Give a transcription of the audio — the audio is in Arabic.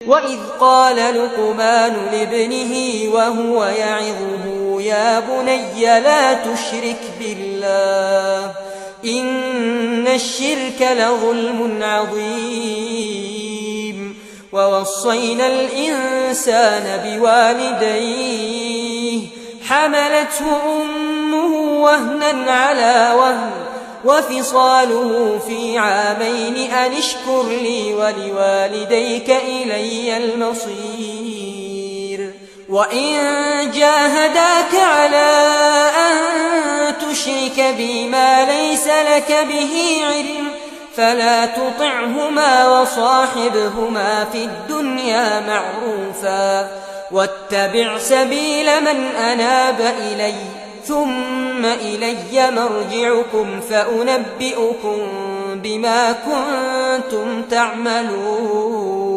وإذ قال لقمان لابنه وهو يعظه يا بني لا تشرك بالله إن الشرك لظلم عظيم ووصينا الإنسان بوالديه حملته أمه وهنا على وهن وفصاله في عامين أن اشكر لي ولوالديك إلي المصير وإن جاهداك على أن تشرك بي ما ليس لك به علم فلا تطعهما وصاحبهما في الدنيا معروفا واتبع سبيل من أناب إلي ثم إلي مرجعكم فأنبئكم بما كنتم تعملون